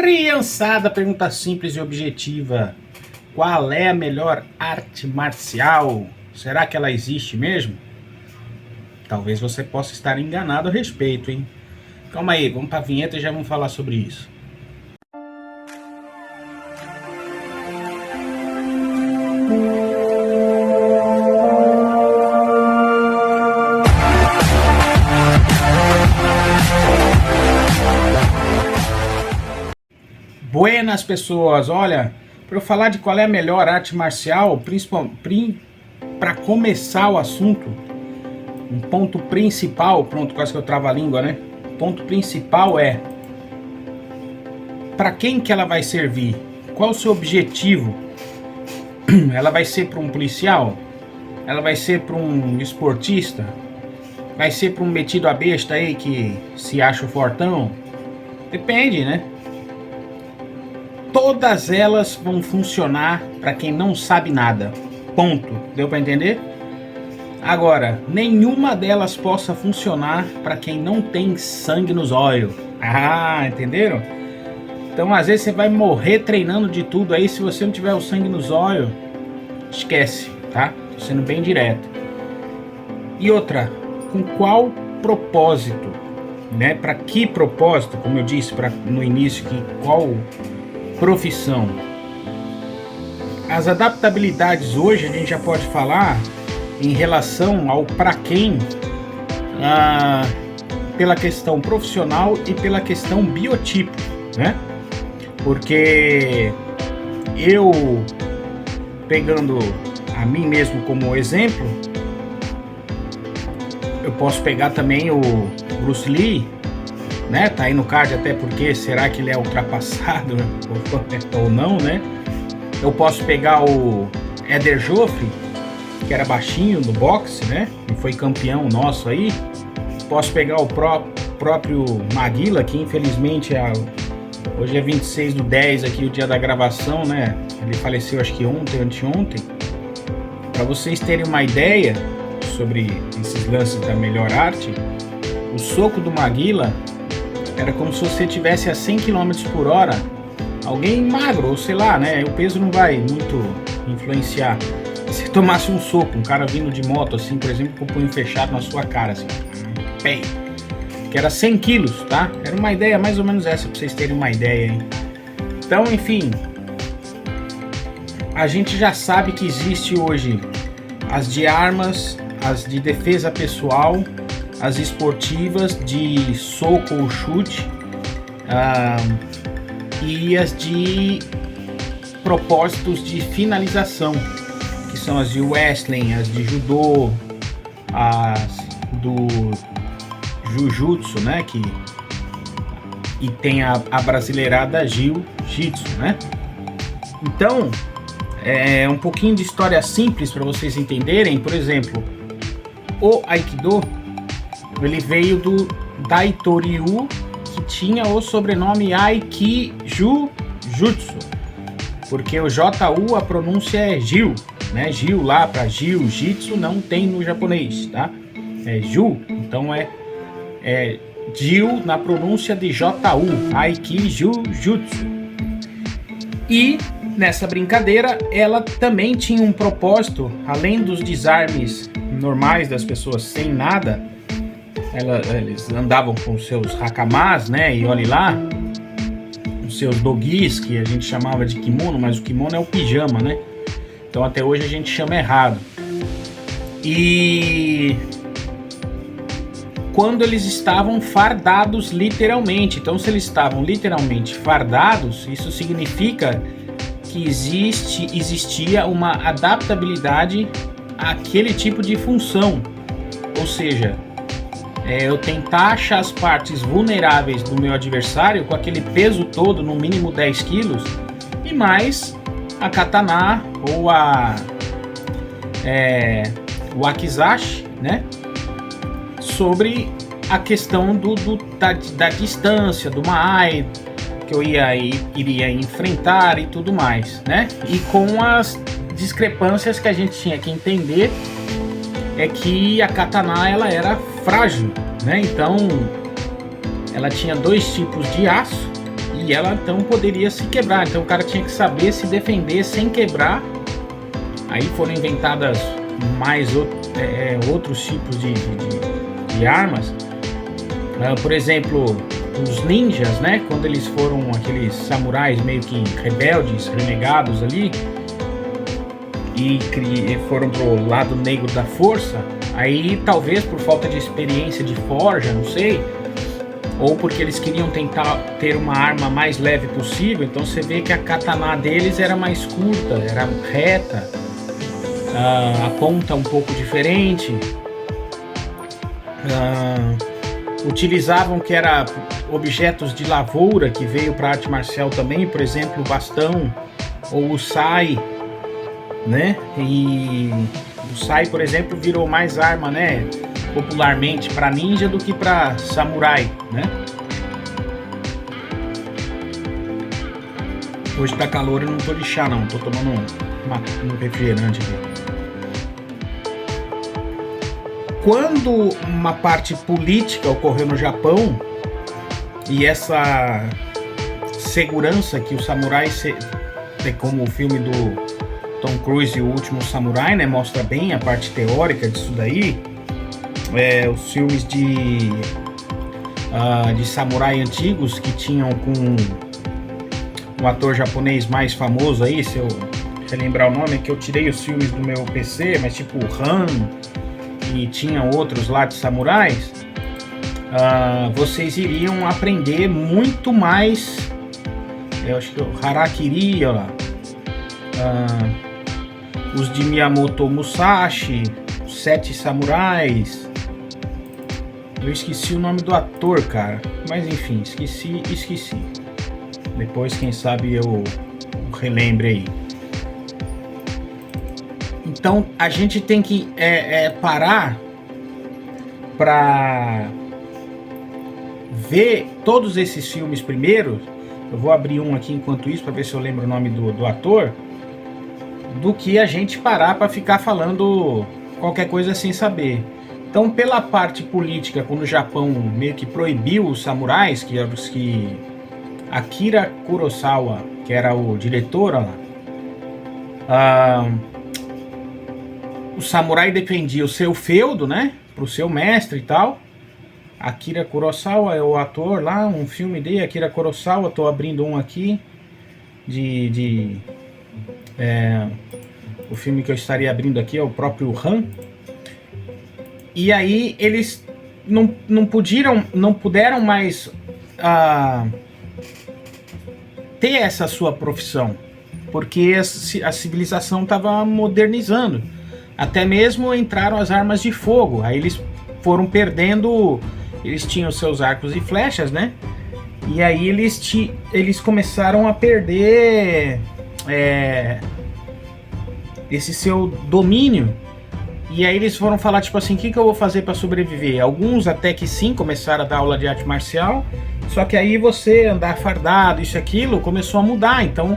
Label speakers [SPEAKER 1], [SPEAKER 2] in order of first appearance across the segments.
[SPEAKER 1] Criançada, pergunta simples e objetiva. Qual é a melhor arte marcial? Será que ela existe mesmo? Talvez você possa estar enganado a respeito, hein? Calma aí, vamos para a vinheta e já vamos falar sobre isso. Buenas pessoas, olha, para eu falar de qual é a melhor arte marcial, para começar o assunto, um ponto principal, pronto, quase que eu travo a língua, né? O ponto principal é para quem que ela vai servir? Qual o seu objetivo? Ela vai ser para um policial? Ela vai ser para um esportista? Vai ser para um metido a besta aí que se acha fortão? Depende, né? Todas elas vão funcionar para quem não sabe nada. Ponto. Deu para entender? Agora, nenhuma delas possa funcionar para quem não tem sangue nos olhos. Ah, entenderam? Então, às vezes você vai morrer treinando de tudo aí, se você não tiver o sangue nos olhos, esquece, tá? Tô sendo bem direto. E outra, com qual propósito, né? Para que propósito? Como eu disse no início, que qual profissão? As adaptabilidades hoje a gente já pode falar em relação ao para quem, pela questão profissional e pela questão biotipo, né? Porque eu, pegando a mim mesmo como exemplo, eu posso pegar também o Bruce Lee, né? Tá aí no card, até porque será que ele é ultrapassado ou não, né? Eu posso pegar o Éder Joffre, que era baixinho no boxe, né? E foi campeão nosso aí. Posso pegar o próprio Maguila, que infelizmente hoje é 26/10 aqui, o dia da gravação, né? Ele faleceu acho que ontem, anteontem. Para vocês terem uma ideia sobre esses lances da melhor arte, o soco do Maguila era como se você tivesse a 100 km por hora, alguém magro, ou sei lá, né? O peso não vai muito influenciar. Se tomasse um soco, um cara vindo de moto, assim, por exemplo, com o punho fechado na sua cara, assim, pei, que era 100 quilos, tá? Era uma ideia mais ou menos essa, pra vocês terem uma ideia, hein? Então, enfim, a gente já sabe que existe hoje as de armas, as de defesa pessoal, as esportivas de soco ou chute, e as de propósitos de finalização, que são as de wrestling, as de judô, as do jiu-jitsu, né? E tem a brasileirada jiu-jitsu, né? Então, é um pouquinho de história simples para vocês entenderem. Por exemplo, o Aikido, ele veio do Daito Ryu, que tinha o sobrenome Aikijutsu, porque o JU, a pronúncia é Jiu, né? Jiu lá para Jiu-Jitsu não tem no japonês, tá? É Ju, então é Jiu na pronúncia de JU, Aikijutsu. E nessa brincadeira ela também tinha um propósito, além dos desarmes normais das pessoas sem nada. Eles andavam com seus hakamas, né? E olhe lá, os seus dogis, que a gente chamava de kimono, mas o kimono é o pijama, né? Então até hoje a gente chama errado. E quando eles estavam fardados literalmente, então se eles estavam literalmente fardados, isso significa que existia uma adaptabilidade àquele tipo de função, ou seja, eu tentar achar as partes vulneráveis do meu adversário com aquele peso todo, no mínimo 10 quilos, e mais a katana ou o wakizashi, né? Sobre a questão da distância, do maai, que eu iria enfrentar e tudo mais, né? E com as discrepâncias que a gente tinha que entender, é que a katana ela era frágil, né? Então ela tinha dois tipos de aço e ela então poderia se quebrar. Então o cara tinha que saber se defender sem quebrar. Aí foram inventadas mais outros tipos de armas. Por exemplo, os ninjas, né? Quando eles foram aqueles samurais meio que rebeldes, renegados ali, e foram pro lado negro da força, aí talvez por falta de experiência de forja, não sei, ou porque eles queriam tentar ter uma arma mais leve possível, então você vê que a katana deles era mais curta, era reta, a ponta um pouco diferente, utilizavam que era objetos de lavoura, que veio para arte marcial também, por exemplo, o bastão ou o sai, né? E o sai, por exemplo, virou mais arma, né, popularmente para ninja do que para samurai, né? Hoje tá calor, eu não tô de chá não, tô tomando um refrigerante aqui. Quando uma parte política ocorreu no Japão e essa segurança que os samurais, como o filme do Tom Cruise e o Último Samurai, né, mostra bem a parte teórica disso daí, os filmes de samurai antigos que tinham com um ator japonês mais famoso aí, se eu relembrar o nome, que eu tirei os filmes do meu PC, mas tipo Han, e tinha outros lá de samurais, vocês iriam aprender muito mais, eu acho que o Harakiri, ó lá, os de Miyamoto Musashi, os 7 samurais, eu esqueci o nome do ator, cara, mas enfim, esqueci. Depois, quem sabe, eu relembre aí. Então, a gente tem que parar para ver todos esses filmes primeiro. Eu vou abrir um aqui enquanto isso, para ver se eu lembro o nome do ator. Do que a gente parar para ficar falando qualquer coisa sem saber. Então, pela parte política, quando o Japão meio que proibiu os samurais, que eram os que Akira Kurosawa, que era o diretor, ó lá, o samurai defendia o seu feudo, né, pro seu mestre e tal. Akira Kurosawa é o ator lá, um filme dele, Akira Kurosawa, tô abrindo um aqui, o filme que eu estaria abrindo aqui é o próprio Han. E aí eles não puderam mais ter essa sua profissão, porque a civilização estava modernizando. Até mesmo entraram as armas de fogo, aí eles foram perdendo, eles tinham seus arcos e flechas, né? E aí eles começaram a perder esse seu domínio. E aí eles foram falar, tipo assim, o que eu vou fazer para sobreviver? Alguns até que sim, começaram a dar aula de arte marcial, só que aí você andar fardado, isso e aquilo, começou a mudar. Então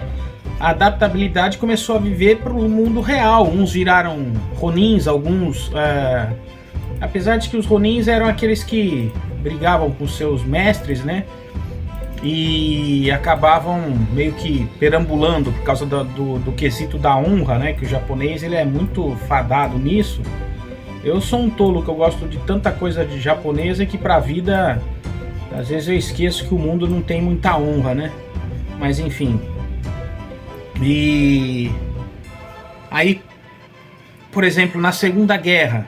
[SPEAKER 1] a adaptabilidade começou a viver para o mundo real. Uns viraram ronins, alguns... apesar de que os ronins eram aqueles que brigavam com seus mestres, né? E acabavam meio que perambulando por causa do quesito da honra, né? Que o japonês ele é muito fadado nisso. Eu sou um tolo que eu gosto de tanta coisa de japonesa que pra vida às vezes eu esqueço que o mundo não tem muita honra, né? Mas enfim. E aí, por exemplo, na Segunda Guerra,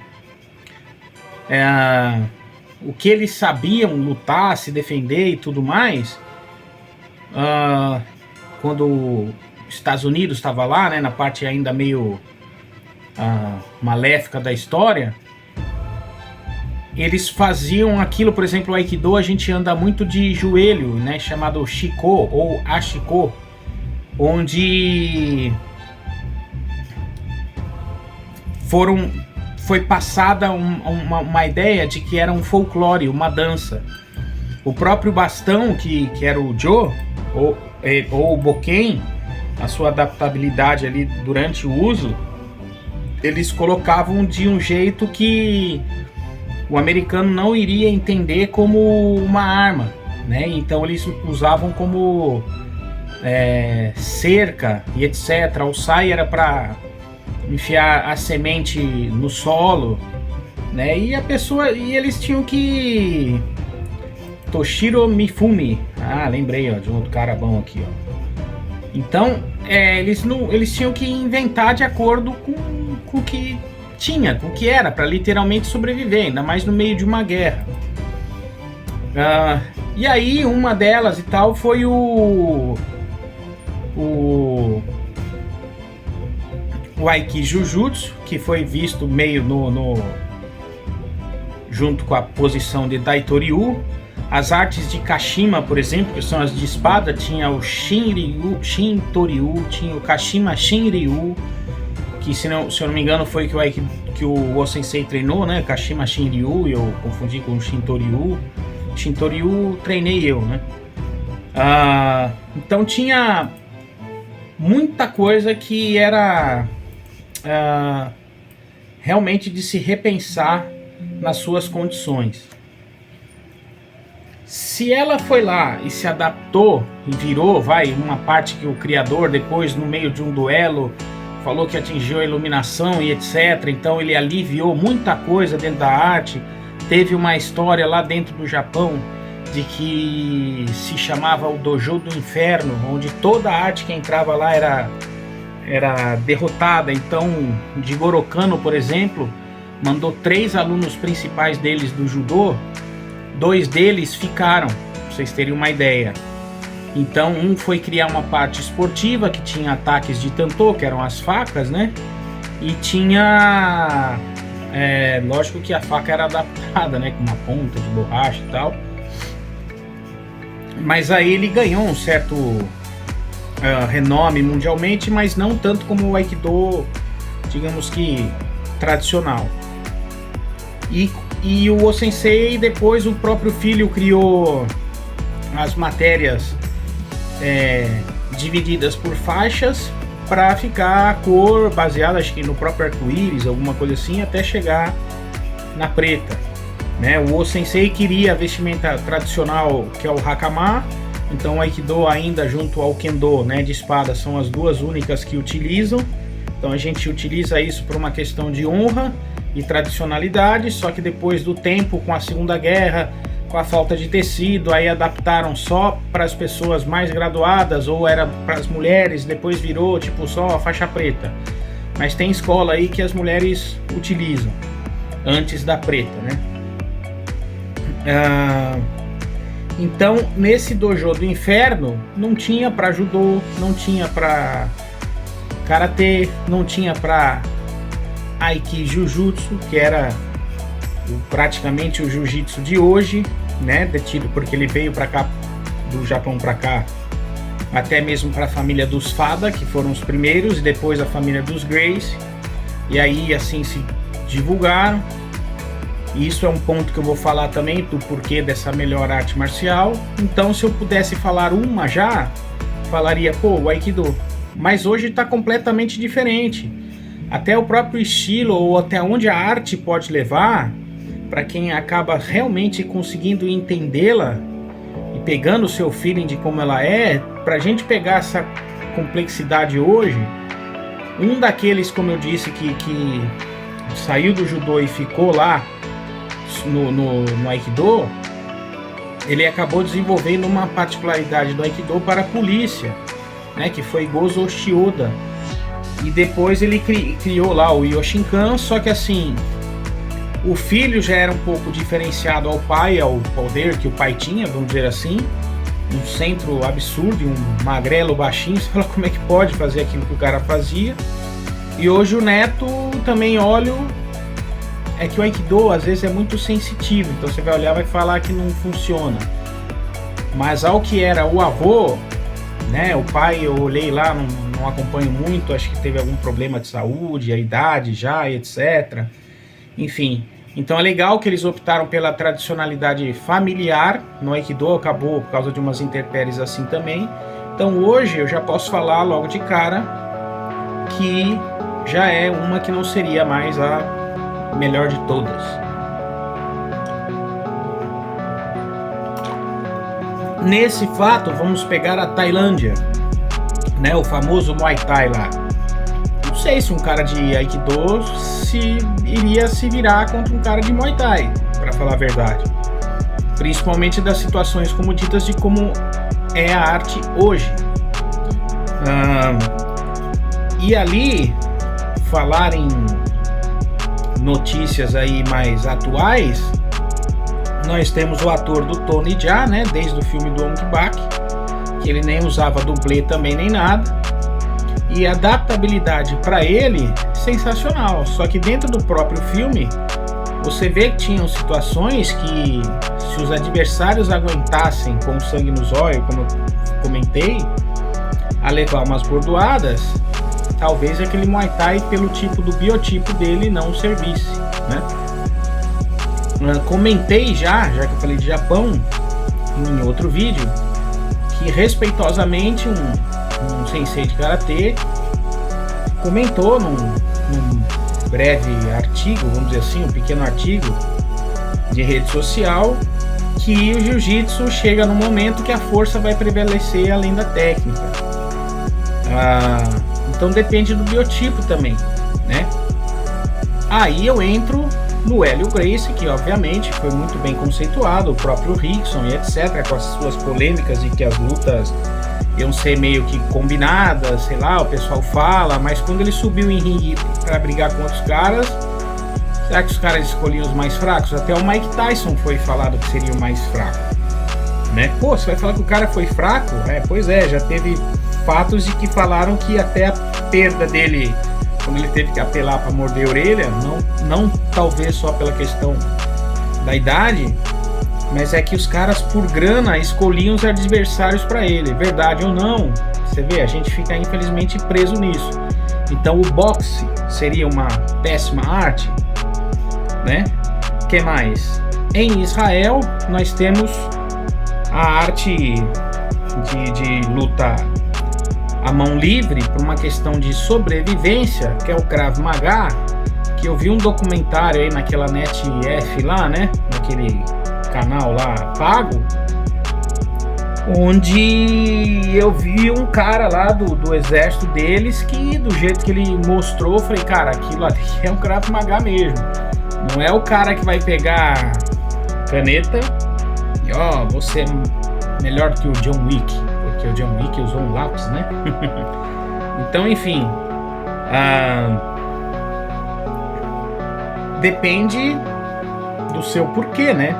[SPEAKER 1] o que eles sabiam lutar, se defender e tudo mais, quando os Estados Unidos estava lá, né, na parte ainda meio maléfica da história, eles faziam aquilo, por exemplo, o Aikido, a gente anda muito de joelho, né, chamado Shiko ou Ashiko, onde foi passada uma ideia de que era um folclore, uma dança. O próprio bastão, que era o Jo, ou o Boken, a sua adaptabilidade ali durante o uso, eles colocavam de um jeito que o americano não iria entender como uma arma. né? Então eles usavam como cerca e etc. O sai era para enfiar a semente no solo, né? E eles tinham que Toshiro Mifune, lembrei, ó, de um outro cara bom aqui, ó. Então eles tinham que inventar de acordo com o que tinha, com o que era, para literalmente sobreviver, ainda mais no meio de uma guerra. E aí uma delas e tal foi o Aikijujutsu, que foi visto meio junto com a posição de Daitoryu. As artes de Kashima, por exemplo, que são as de espada, tinha o Shintoryu, tinha o Kashima Shinryu, que se eu não me engano foi que o O-sensei treinou, né? Kashima Shinryu, eu confundi com o Shintoryu. Shintoryu treinei eu, né? Então tinha muita coisa que era realmente de se repensar nas suas condições. Se ela foi lá e se adaptou e virou, uma parte que o criador depois, no meio de um duelo, falou que atingiu a iluminação e etc. Então ele aliviou muita coisa dentro da arte. Teve uma história lá dentro do Japão de que se chamava o Dojo do Inferno, onde toda a arte que entrava lá era derrotada. Então, Jigoro Kano, por exemplo, mandou 3 alunos principais deles do judô, 2 deles ficaram, pra vocês terem uma ideia. Então, um foi criar uma parte esportiva que tinha ataques de tantô, que eram as facas, né? E tinha... lógico que a faca era adaptada, né? Com uma ponta de borracha e tal. Mas aí ele ganhou um certo renome mundialmente, mas não tanto como o Aikido, digamos que tradicional. E o O-sensei, depois o próprio filho criou as matérias divididas por faixas para ficar a cor baseada, acho que no próprio arco-íris, alguma coisa assim, até chegar na preta, né? O O-sensei queria a vestimenta tradicional, que é o hakama. Então o Aikido ainda junto ao Kendo, né, de espada, são as duas únicas que utilizam. Então a gente utiliza isso por uma questão de honra e tradicionalidade, só que depois do tempo, com a Segunda Guerra, com a falta de tecido, aí adaptaram só para as pessoas mais graduadas, ou era para as mulheres, depois virou tipo só a faixa preta. Mas tem escola aí que as mulheres utilizam antes da preta, né? Então nesse dojo do inferno não tinha para judô, não tinha para karatê, não tinha para Aikijujutsu, que era praticamente o jiu-jitsu de hoje, né? Detido porque ele veio para cá, do Japão para cá, até mesmo para a família dos Fada, que foram os primeiros, e depois a família dos Grace, e aí assim se divulgaram. E isso é um ponto que eu vou falar também do porquê dessa melhor arte marcial. Então, se eu pudesse falar uma já, falaria, o Aikido. Mas hoje está completamente diferente. Até o próprio estilo, ou até onde a arte pode levar, para quem acaba realmente conseguindo entendê-la e pegando o seu feeling de como ela é, para a gente pegar essa complexidade hoje, um daqueles, como eu disse, que saiu do judô e ficou lá no Aikido, ele acabou desenvolvendo uma particularidade do Aikido para a polícia, né, que foi Gozo Shioda. E depois ele criou lá o Yoshinkan, só que assim, o filho já era um pouco diferenciado ao pai, ao poder que o pai tinha, vamos dizer assim, um centro absurdo, um magrelo baixinho, você fala como é que pode fazer aquilo que o cara fazia. E hoje o neto também olha, é que o Aikido às vezes é muito sensitivo, então você vai olhar e vai falar que não funciona. Mas ao que era o avô, né, o pai eu olhei lá, não acompanho muito, acho que teve algum problema de saúde, a idade já, etc. Enfim, então é legal que eles optaram pela tradicionalidade familiar no Aikido, acabou por causa de umas intempéries assim também. Então hoje eu já posso falar logo de cara que já é uma que não seria mais a melhor de todas. Nesse fato, vamos pegar a Tailândia, né? O famoso Muay Thai lá. Não sei se um cara de Aikido iria se virar contra um cara de Muay Thai, para falar a verdade. Principalmente das situações como ditas de como é a arte hoje. E ali, falar em notícias aí mais atuais, nós temos o ator do Tony Jaa, né, desde o filme do Ong Bak, que ele nem usava dublê também nem nada, e a adaptabilidade para ele sensacional. Só que dentro do próprio filme você vê que tinham situações que, se os adversários aguentassem com sangue nos olhos, como eu comentei, a levar umas bordoadas, talvez aquele Muay Thai, pelo tipo do biotipo dele, não servisse, né? Comentei já que eu falei de Japão em outro vídeo, que respeitosamente um sensei de karatê comentou num breve artigo, vamos dizer assim, um pequeno artigo de rede social, que o jiu-jitsu chega no momento que a força vai prevalecer além da técnica. Então depende do biotipo também, né? Aí eu entro no Hélio Gracie, que obviamente foi muito bem conceituado, o próprio Rickson e etc, com as suas polêmicas de que as lutas iam ser meio que combinadas, sei lá, o pessoal fala, mas quando ele subiu em ringue para brigar com outros caras, será que os caras escolhiam os mais fracos? Até o Mike Tyson foi falado que seria o mais fraco, né? Pô, você vai falar que o cara foi fraco? Pois é, já teve fatos de que falaram que até a perda dele, quando ele teve que apelar para morder a orelha, não talvez só pela questão da idade, mas é que os caras por grana escolhiam os adversários para ele, verdade ou não, você vê, a gente fica infelizmente preso nisso. Então o boxe seria uma péssima arte, né? Que mais? Em Israel nós temos a arte de luta a mão livre por uma questão de sobrevivência, que é o Krav Maga, que eu vi um documentário aí naquela NetF lá, né, naquele canal lá pago, onde eu vi um cara lá do exército deles que, do jeito que ele mostrou, eu falei, cara, aquilo ali é um Krav Maga mesmo, não é o cara que vai pegar caneta e você é melhor que o John Wick, porque o John Wick usou um lápis, né? Então, enfim, depende do seu porquê, né?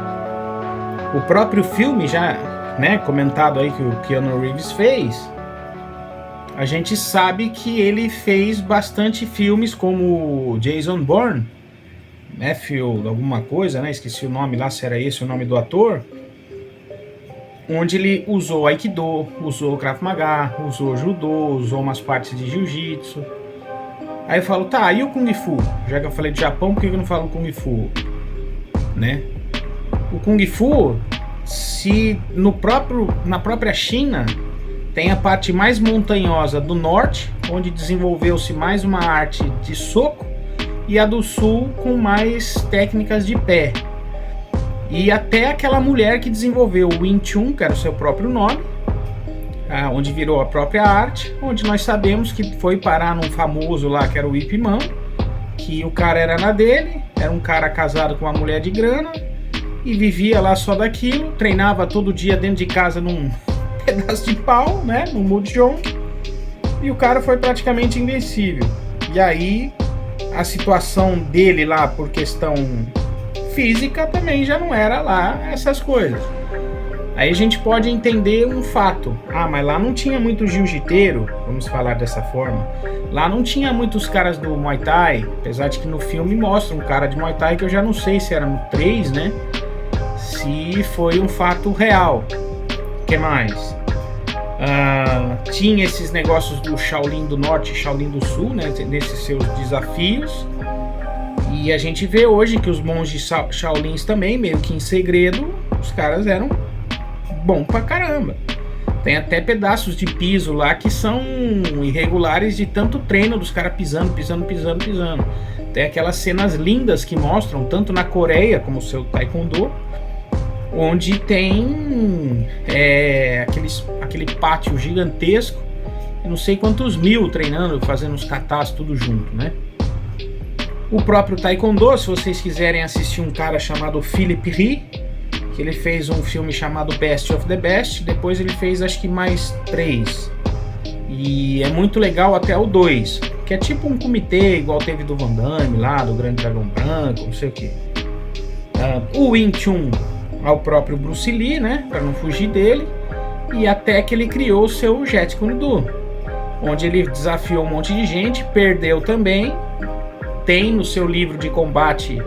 [SPEAKER 1] O próprio filme já, né, comentado aí que o Keanu Reeves fez, a gente sabe que ele fez bastante filmes como Jason Bourne, Matthew alguma coisa, né? Esqueci o nome lá, se era esse o nome do ator, onde ele usou Aikido, usou Krav Maga, usou Judô, usou umas partes de Jiu-Jitsu. Aí eu falo, tá, e o Kung Fu? Já que eu falei de Japão, por que eu não falo Kung Fu? Né? O Kung Fu, se na própria China, tem a parte mais montanhosa do norte, onde desenvolveu-se mais uma arte de soco, e a do sul com mais técnicas de pé. E até aquela mulher que desenvolveu o Wing Chun, que era o seu próprio nome, onde virou a própria arte, onde nós sabemos que foi parar num famoso lá, que era o Ip Man, que o cara era na dele, era um cara casado com uma mulher de grana, e vivia lá só daquilo, treinava todo dia dentro de casa num pedaço de pau, né, no Mudjong, e o cara foi praticamente invencível. E aí, a situação dele lá, por questão física, também já não era lá essas coisas. Aí a gente pode entender um fato. Mas lá não tinha muito jiu-jiteiro, vamos falar dessa forma. Lá não tinha muitos caras do Muay Thai, apesar de que no filme mostra um cara de Muay Thai que eu já não sei se era no 3, né? Se foi um fato real. O que mais? Tinha esses negócios do Shaolin do Norte e Shaolin do Sul, né? Nesses seus desafios. E a gente vê hoje que os monges Shaolins também, meio que em segredo, os caras eram bom pra caramba. Tem até pedaços de piso lá que são irregulares de tanto treino dos caras pisando. Tem aquelas cenas lindas que mostram, tanto na Coreia, como o seu Taekwondo, onde tem aquele pátio gigantesco, não sei quantos mil treinando, fazendo os katas tudo junto, né? O próprio Taekwondo, se vocês quiserem assistir um cara chamado Philip Ri, que ele fez um filme chamado Best of the Best, depois ele fez acho que mais 3. E é muito legal até o 2, que é tipo um comitê, igual teve do Van Damme lá, do Grande Dragão Branco, não sei o que. O Wing Chun ao próprio Bruce Lee, né, para não fugir dele, e até que ele criou o seu Jeet Kune Do, onde ele desafiou um monte de gente, perdeu também. Tem no seu livro de combate,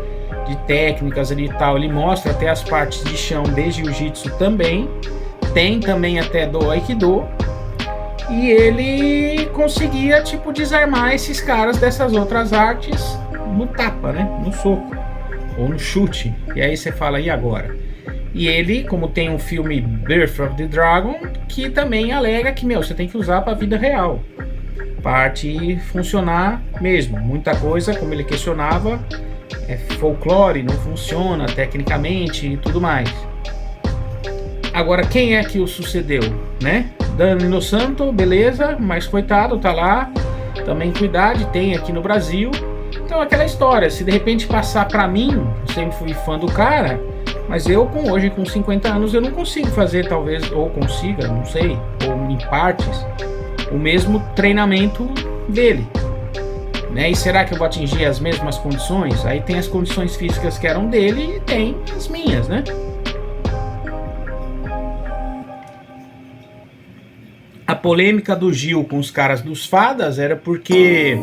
[SPEAKER 1] de técnicas ali e tal, ele mostra até as partes de chão de jiu-jitsu também, tem também até do Aikido, e ele conseguia tipo desarmar esses caras dessas outras artes no tapa, né, no soco ou no chute. E aí você fala, e agora? E ele, como tem um filme Birth of the Dragon, que também alega que, você tem que usar para a vida real, para a arte funcionar mesmo. Muita coisa, como ele questionava, é folclore, não funciona tecnicamente e tudo mais. Agora, quem é que o sucedeu, né? Danilo Santo, beleza, mas coitado, tá lá, também com idade, tem aqui no Brasil. Então, aquela história, se de repente passar para mim, eu sempre fui fã do cara, mas eu hoje com 50 anos eu não consigo fazer, talvez, ou consiga, não sei, ou em partes, o mesmo treinamento dele, né? E será que eu vou atingir as mesmas condições? Aí tem as condições físicas que eram dele e tem as minhas, né? A polêmica do Gil com os caras dos Fadas era porque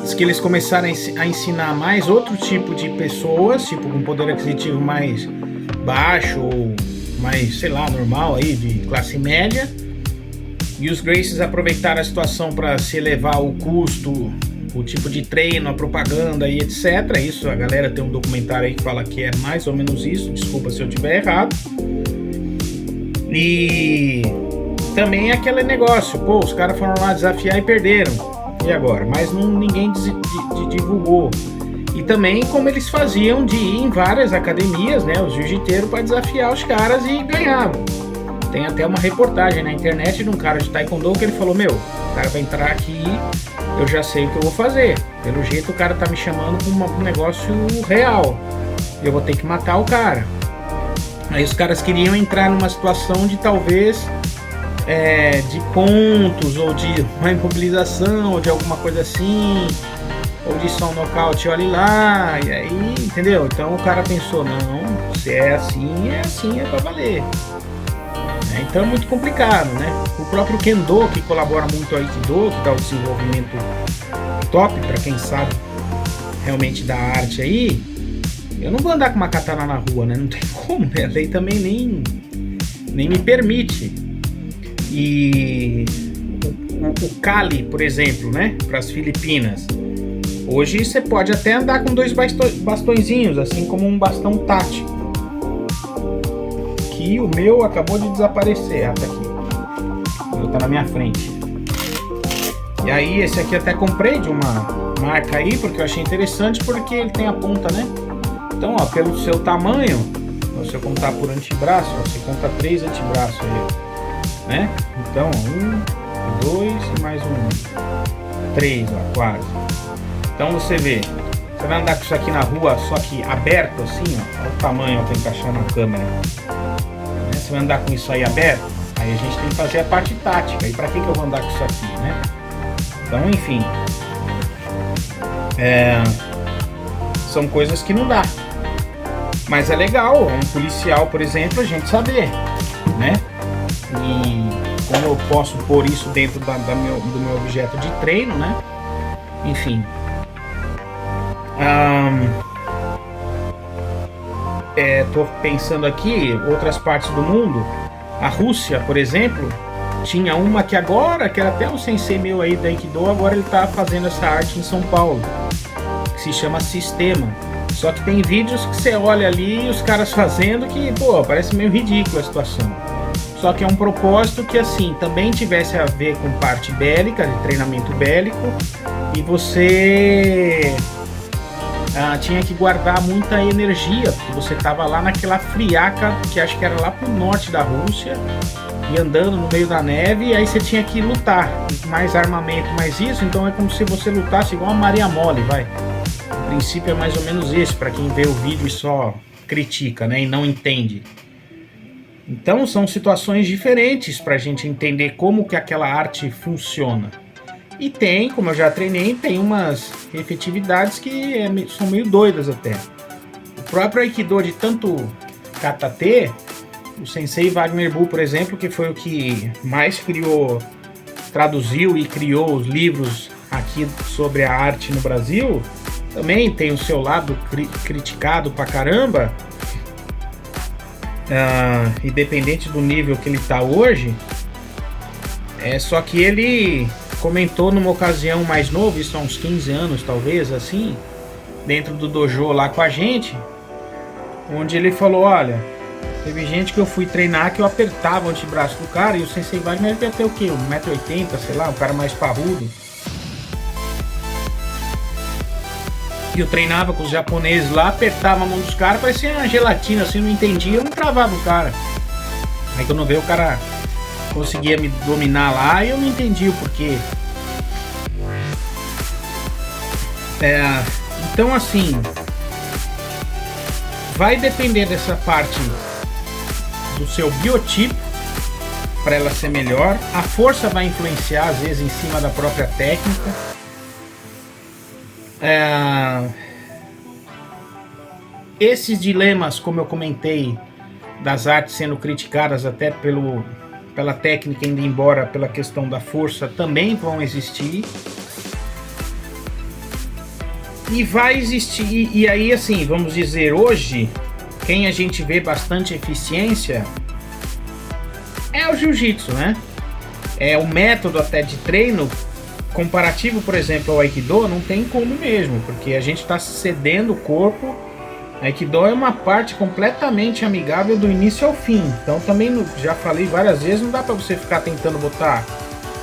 [SPEAKER 1] diz que eles começaram a ensinar mais outro tipo de pessoas, tipo com poder aquisitivo mais baixo ou mais, sei lá, normal aí, de classe média. E os Gracies aproveitaram a situação para se elevar o custo, o tipo de treino, a propaganda e etc. Isso, a galera tem um documentário aí que fala que é mais ou menos isso, desculpa se eu estiver errado. E também aquele negócio, os caras foram lá desafiar e perderam. E agora? Mas ninguém divulgou. E também como eles faziam de ir em várias academias, né, os jiu-jiteiros, para desafiar os caras e ganhavam. Tem até uma reportagem na internet de um cara de Taekwondo que ele falou, o cara vai entrar aqui, eu já sei o que eu vou fazer. Pelo jeito o cara tá me chamando para um negócio real. Eu vou ter que matar o cara. Aí os caras queriam entrar numa situação de talvez de pontos, ou de uma imobilização, ou de alguma coisa assim, ou de só um nocaute, olha lá, e aí, entendeu? Então o cara pensou, não, se é assim, é pra valer. Então é muito complicado, né? O próprio Kendo, que colabora muito ao Aikido, que dá o desenvolvimento top, para quem sabe realmente da arte aí, eu não vou andar com uma katana na rua, né? Não tem como, né? A lei também nem me permite. E o Kali, por exemplo, né? Para as Filipinas, hoje você pode até andar com 2 bastõezinhos, assim como um bastão tático. Que o meu acabou de desaparecer, tá aqui. Ele tá na minha frente. E aí esse aqui até comprei de uma marca aí, porque eu achei interessante, porque ele tem a ponta, né? Então, pelo seu tamanho, se eu contar por antebraço, você conta 3 antebraços aí, né? Então, 1, 2 e mais 3, quase. Então você vê, você vai andar com isso aqui na rua, só que aberto assim, olha o tamanho para encaixar na câmera. Você vai andar com isso aí aberto, aí a gente tem que fazer a parte tática. E para que eu vou andar com isso aqui, né? Então, enfim, são coisas que não dá. Mas é legal, um policial, por exemplo, a gente saber, né? E como eu posso pôr isso dentro do meu objeto de treino, né? Enfim. Tô pensando aqui, outras partes do mundo. A Rússia, por exemplo, tinha uma que agora, que era até um sensei meu aí da Aikido, agora ele tá fazendo essa arte em São Paulo, que se chama Sistema. Só que tem vídeos que você olha ali os caras fazendo que, parece meio ridículo a situação. Só que é um propósito que, assim, também tivesse a ver com parte bélica, de treinamento bélico, e você tinha que guardar muita energia, porque você tava lá naquela friaca, que acho que era lá pro norte da Rússia, e andando no meio da neve, e aí você tinha que lutar, mais armamento, mais isso, então é como se você lutasse igual a Maria Mole, vai. O princípio é mais ou menos esse, para quem vê o vídeo e só critica, né, e não entende. Então são situações diferentes para a gente entender como que aquela arte funciona. E tem, como eu já treinei, tem umas efetividades que são meio doidas até. O próprio Aikido de tanto katatê, o Sensei Wagner Bull, por exemplo, que foi o que mais traduziu e criou os livros aqui sobre a arte no Brasil, também tem o seu lado criticado pra caramba, independente do nível que ele tá hoje. Só que ele comentou numa ocasião mais novo, isso há uns 15 anos talvez, assim, dentro do dojo lá com a gente, onde ele falou, olha, teve gente que eu fui treinar que eu apertava o antebraço do cara, e o Sensei Wagner devia ter o quê? 1,80 m, sei lá, um cara mais parrudo. E eu treinava com os japoneses lá, apertava a mão dos caras, parecia uma gelatina, assim, não entendia, eu não travava o cara. Aí quando veio o cara conseguia me dominar lá e eu não entendi o porquê. Então assim, vai depender dessa parte do seu biotipo para ela ser melhor. A força vai influenciar às vezes em cima da própria técnica. Esses dilemas, como eu comentei, das artes sendo criticadas até pela técnica, indo embora pela questão da força, também vão existir. E vai existir, e aí assim, vamos dizer, hoje, quem a gente vê bastante eficiência é o jiu-jitsu, né? É o método até de treino, comparativo, por exemplo, ao Aikido, não tem como mesmo, porque a gente está cedendo o corpo. Aikido é uma parte completamente amigável do início ao fim. Então também, já falei várias vezes, não dá para você ficar tentando botar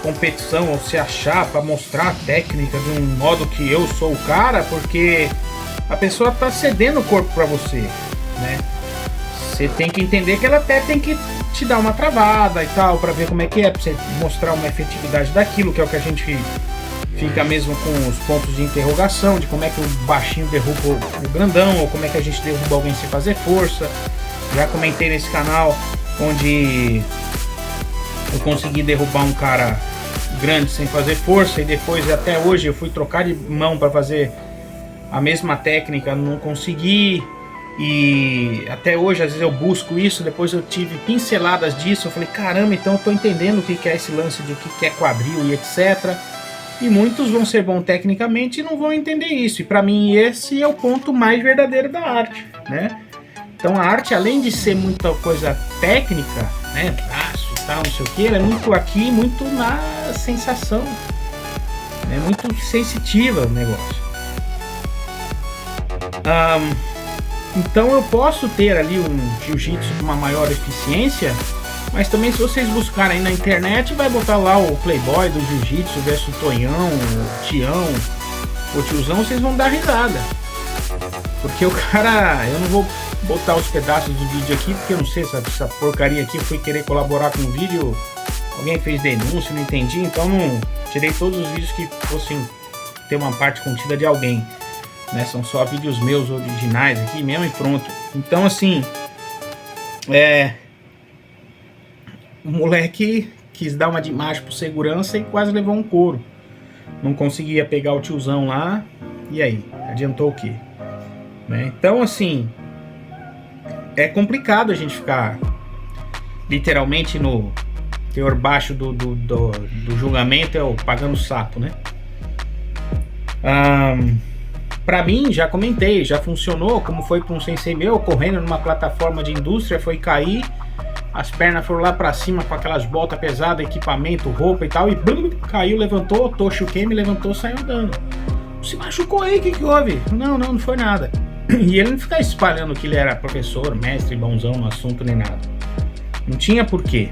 [SPEAKER 1] competição ou se achar para mostrar a técnica de um modo que eu sou o cara, porque a pessoa está cedendo o corpo para você, né? Você tem que entender que ela até tem que te dar uma travada e tal, para ver como é, para você mostrar uma efetividade daquilo, que é o que a gente fica mesmo com os pontos de interrogação, de como é que o baixinho derruba o grandão, ou como é que a gente derruba alguém sem fazer força. Já comentei nesse canal onde eu consegui derrubar um cara grande sem fazer força, e depois até hoje eu fui trocar de mão para fazer a mesma técnica, não consegui. E até hoje às vezes eu busco isso, depois eu tive pinceladas disso, eu falei, caramba, então eu tô entendendo o que é esse lance de o que é quadril e etc. E muitos vão ser bons tecnicamente e não vão entender isso. E para mim esse é o ponto mais verdadeiro da arte, né? Então a arte, além de ser muita coisa técnica, né, braço e tal, não sei o que, ela é muito aqui, muito na sensação, é muito sensitiva o negócio. Então eu posso ter ali um jiu-jitsu de uma maior eficiência, mas também se vocês buscarem na internet, vai botar lá o Playboy do Jiu-Jitsu versus o Tonhão, o Tião, o Tiozão, vocês vão dar risada. Porque o cara, eu não vou botar os pedaços do vídeo aqui, porque eu não sei se essa porcaria aqui foi querer colaborar com o vídeo, alguém fez denúncia, não entendi, então não tirei todos os vídeos que fossem ter uma parte contida de alguém, né? São só vídeos meus originais aqui mesmo e pronto. Então assim, o moleque quis dar uma de macho por segurança e quase levou um couro. Não conseguia pegar o tiozão lá. E aí? Adiantou o quê? Né? Então, assim, é complicado a gente ficar literalmente no teor baixo do julgamento, pagando sapo, né? Pra mim, já comentei, já funcionou, como foi para um sensei meu, correndo numa plataforma de indústria, foi cair. As pernas foram lá pra cima com aquelas botas pesadas, equipamento, roupa e tal, e blum, caiu, levantou, Toshuken me levantou, saiu andando. Se machucou aí, o que houve? Não foi nada. E ele não fica espalhando que ele era professor, mestre, bonzão no assunto, nem nada. Não tinha porquê.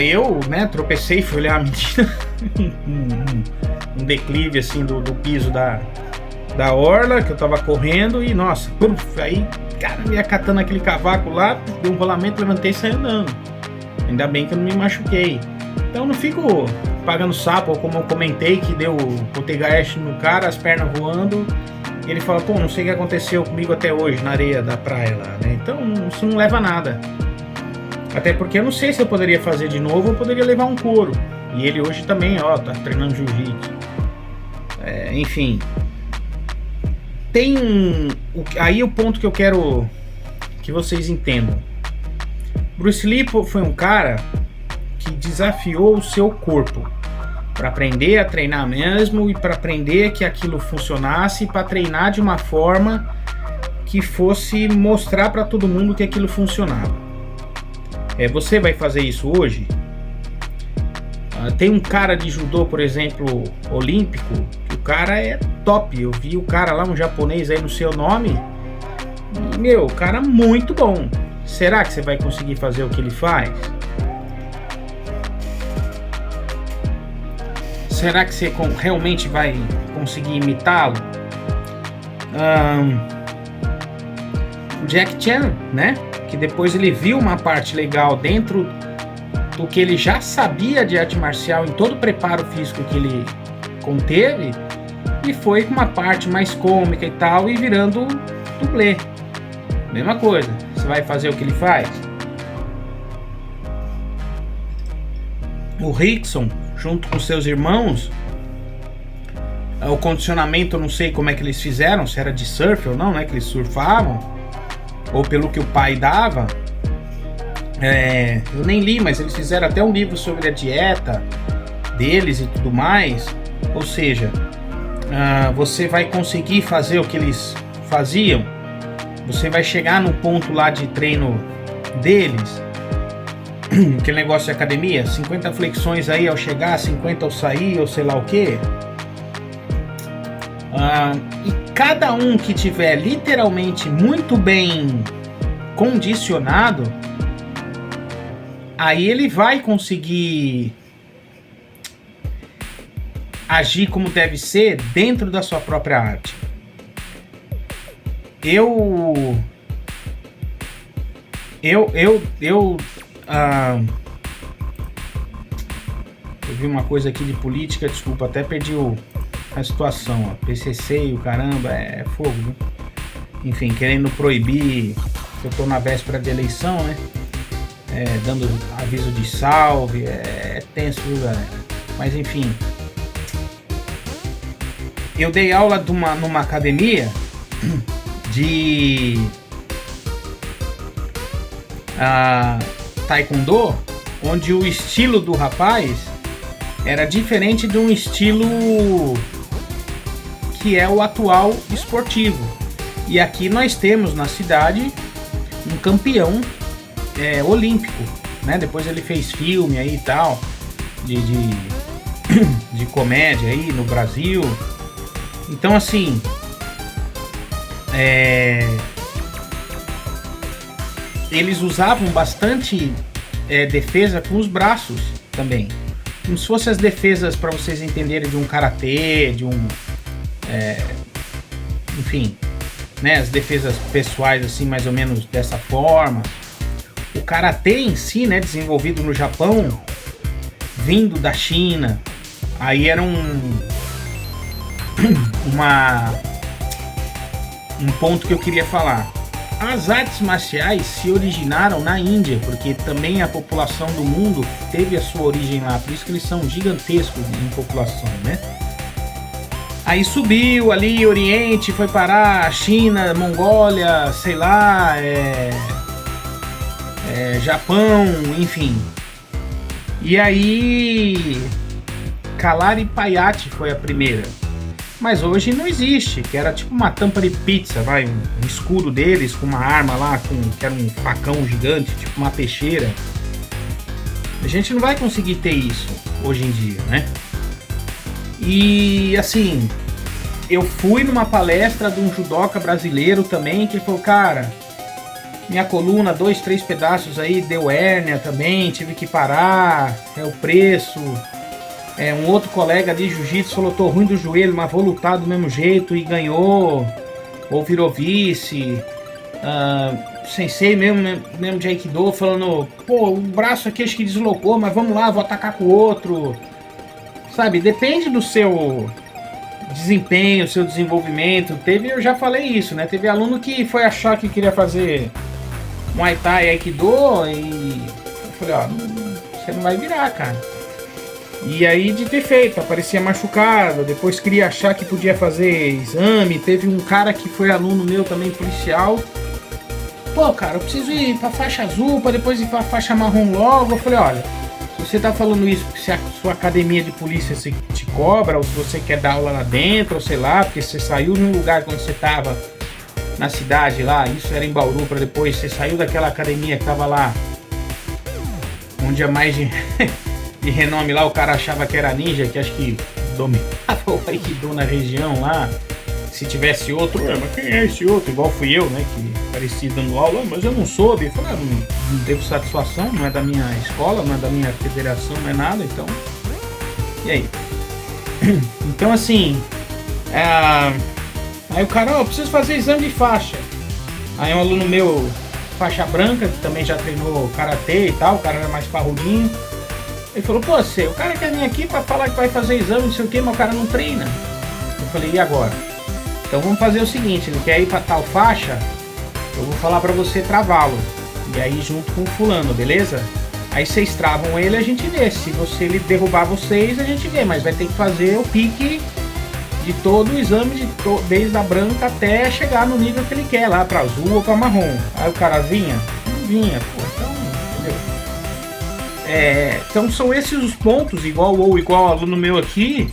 [SPEAKER 1] Eu, né, tropecei, fui olhar a menina. um declive assim do piso da orla, que eu tava correndo e nossa, aí, cara, me acatando aquele cavaco lá, deu um rolamento, levantei e saí andando. Ainda bem que eu não me machuquei. Então eu não fico pagando sapo, ou como eu comentei, que deu poltergeist no cara, as pernas voando, e ele fala, pô, não sei o que aconteceu comigo até hoje na areia da praia lá, né? Então isso não leva a nada. Até porque eu não sei se eu poderia fazer de novo, ou poderia levar um couro. E ele hoje também, ó, tá treinando jiu-jitsu. Enfim. Tem aí o ponto que eu quero que vocês entendam. Bruce Lee foi um cara que desafiou o seu corpo para aprender a treinar mesmo e para aprender que aquilo funcionasse, para treinar de uma forma que fosse mostrar para todo mundo que aquilo funcionava. Você vai fazer isso hoje? Tem um cara de judô, por exemplo, olímpico, que o cara é top. Eu vi o cara lá, um japonês aí no seu nome, e, meu, o cara muito bom. Será que você vai conseguir fazer o que ele faz? Será que você realmente vai conseguir imitá-lo? O Jack Chan, né? Que depois ele viu uma parte legal dentro do que ele já sabia de arte marcial, em todo o preparo físico que ele conteve, e foi com uma parte mais cômica e tal, e virando dublê. Mesma coisa, você vai fazer o que ele faz? O Rickson, junto com seus irmãos, o condicionamento, eu não sei como é que eles fizeram, se era de surf ou não, né, que eles surfavam, ou pelo que o pai dava. Eu nem li, mas eles fizeram até um livro sobre a dieta deles e tudo mais. Ou seja, você vai conseguir fazer o que eles faziam. Você vai chegar no ponto lá de treino deles, aquele negócio de academia, 50 flexões aí ao chegar, 50 ao sair, ou sei lá o que. E cada um que tiver literalmente muito bem condicionado, aí ele vai conseguir agir como deve ser dentro da sua própria arte. Eu vi uma coisa aqui de política, desculpa, até perdi a situação, ó. PCC e o caramba, é fogo, viu? Enfim, querendo proibir, eu tô na véspera de eleição, né? Dando aviso de salve, é tenso, viu, galera? Mas enfim, eu dei aula numa academia de taekwondo, onde o estilo do rapaz era diferente de um estilo que é o atual esportivo. E aqui nós temos na cidade um campeão olímpico, né? Depois ele fez filme aí e tal, de comédia aí no Brasil. Então assim, eles usavam bastante defesa com os braços também, como se fossem as defesas, para vocês entenderem, de um karatê, de um enfim, né, as defesas pessoais assim, mais ou menos dessa forma. O karatê em si, né, desenvolvido no Japão, vindo da China, aí era um ponto que eu queria falar. As artes marciais se originaram na Índia, porque também a população do mundo teve a sua origem lá, por isso que eles são gigantescos em população, né? Aí subiu ali, Oriente, foi parar China, Mongólia, sei lá, Japão, enfim. E aí Kalari-Payat foi a primeira. Mas hoje não existe, que era tipo uma tampa de pizza, vai, um escudo deles com uma arma lá, que era um facão gigante, tipo uma peixeira. A gente não vai conseguir ter isso hoje em dia, né? E assim, eu fui numa palestra de um judoca brasileiro também, que falou, cara, minha coluna, 2, 3 pedaços aí, deu hérnia também, tive que parar, o preço. Um outro colega de jiu-jitsu falou: tô ruim do joelho, mas vou lutar do mesmo jeito, e ganhou, ou virou vice. Sensei mesmo de Aikido falando: pô, o braço aqui acho que deslocou, mas vamos lá, vou atacar com o outro. Sabe, depende do seu desempenho, seu desenvolvimento. Eu já falei isso, né? Teve aluno que foi achar que queria fazer Muay Thai, Aikido, e eu falei: ó, você não vai virar, cara. E aí, de ter feito, aparecia machucado, depois queria achar que podia fazer exame. Teve um cara que foi aluno meu também, policial. Pô, cara, eu preciso ir pra faixa azul, pra depois ir pra faixa marrom logo. Eu falei: olha, se você tá falando isso porque se a sua academia de polícia te cobra, ou se você quer dar aula lá dentro, ou sei lá, porque você saiu de um lugar quando você tava na cidade lá, isso era em Bauru, pra depois você saiu daquela academia que tava lá, onde é mais de renome lá, o cara achava que era ninja, que acho que dominava o Aikido na região lá. Se tivesse outro, mas quem é esse outro? Igual fui eu, né, que parecia dando aula, mas eu não soube. Eu falei: não devo satisfação, não é da minha escola, não é da minha federação, não é nada, então. E aí? Então, assim, aí o cara: eu preciso fazer exame de faixa. Aí um aluno meu, faixa branca, que também já treinou karatê e tal, o cara era mais parrudinho. Ele falou: pô, o cara quer vir aqui pra falar que vai fazer exame, não sei o que, mas o cara não treina. Eu falei: e agora? Então vamos fazer o seguinte, ele quer ir pra tal faixa, eu vou falar pra você travá-lo. E aí junto com o fulano, beleza? Aí vocês travam ele, a gente vê. Se ele derrubar vocês, a gente vê. Mas vai ter que fazer o pique de todo o exame, desde a branca até chegar no nível que ele quer, lá pra azul ou pra marrom. Aí o cara vinha? Não vinha, pô, então, entendeu? Então são esses os pontos, igual aluno meu aqui.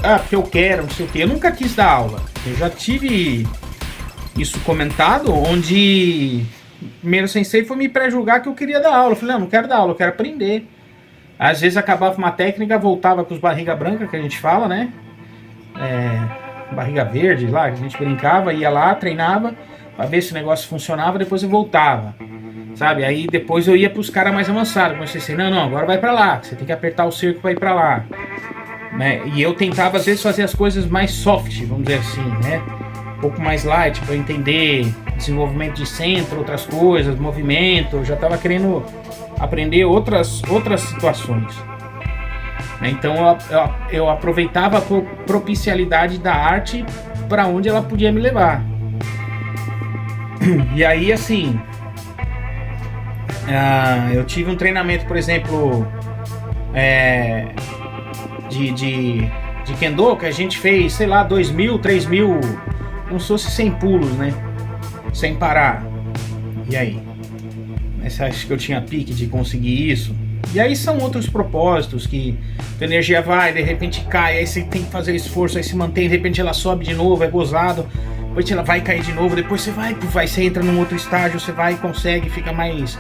[SPEAKER 1] Porque eu quero, não sei o que. Eu nunca quis dar aula. Eu já tive isso comentado, onde o primeiro sensei foi me pré-julgar que eu queria dar aula. Eu falei: não quero dar aula, eu quero aprender. Às vezes acabava uma técnica, voltava com os barriga branca, que a gente fala, né? Barriga verde lá, que a gente brincava, ia lá, treinava, pra ver se o negócio funcionava, depois eu voltava. Sabe? Aí depois eu ia pros caras mais avançados. Comecei assim: não, agora vai pra lá. Você tem que apertar o cerco pra ir pra lá. Né? E eu tentava às vezes fazer as coisas mais soft, vamos dizer assim, né? Um pouco mais light para eu entender desenvolvimento de centro, outras coisas, movimento. Eu já estava querendo aprender outras situações. Né? Então eu aproveitava a propicialidade da arte para onde ela podia me levar. E aí, assim, eu tive um treinamento, por exemplo, de Kendo, que a gente fez, sei lá, 2.000, 3.000, como se fosse 100 pulos, né? Sem parar. E aí? Você acha que eu tinha pique de conseguir isso? E aí são outros propósitos, que a energia vai, de repente cai, aí você tem que fazer esforço, aí se mantém, de repente ela sobe de novo, é gozado, depois ela vai cair de novo, depois você entra num outro estágio, você vai e consegue, fica mais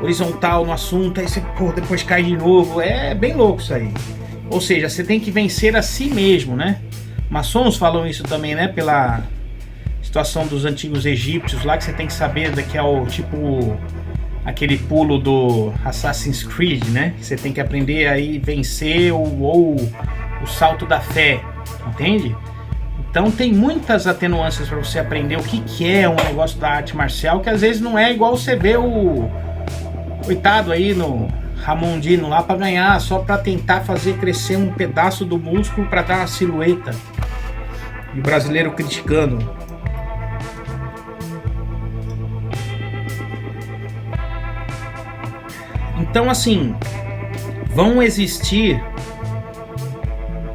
[SPEAKER 1] horizontal no assunto, aí você depois cai de novo. É bem louco isso aí. Ou seja, você tem que vencer a si mesmo, né? Maçons falam isso também, né? Pela situação dos antigos egípcios lá, que você tem que saber que é o tipo aquele pulo do Assassin's Creed, né? Você tem que aprender aí vencer ou o salto da fé, entende? Então tem muitas atenuâncias para você aprender o que é um negócio da arte marcial, que às vezes não é igual você vê o coitado aí no Ramondino lá para ganhar, só para tentar fazer crescer um pedaço do músculo para dar uma silhueta. E o brasileiro criticando. Então, assim, vão existir